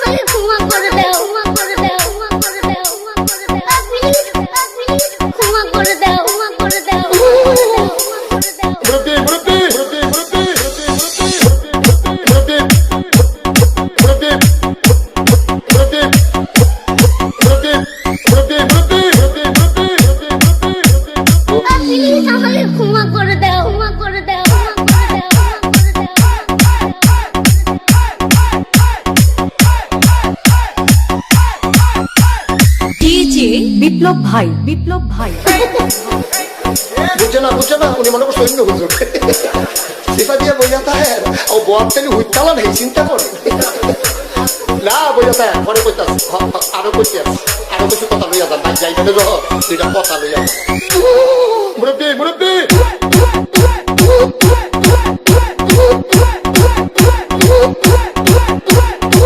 আমাকে ক্ষমা করে দাও, ক্ষমা করে দাও, ক্ষমা করে দাও, ক্ষমা করে দাও, ক্ষমা করে দাও, মুরব্বি মুরব্বি মুরব্বি মুরব্বি প্লিজ আমাকে ক্ষমা করে দাও, ক্ষমা করে দাও, ক্ষমা করে দাও। ডিজে বিপ্লব ভাই, বিপ্লব ভাই বুঝছে না উনি মনে করছে অন্য হুজুর সিফা দিয়ে বইয়া থাকে ও বয়ারটানি হুইতালা নেই চিন্তা করে না বইয়া থাকে পরে কইতাস আরো কইতে আরো কিছু কথা লইয়া যান যাইবে না দুইটা কথা লইয়া মুরব্বি মুরব্বি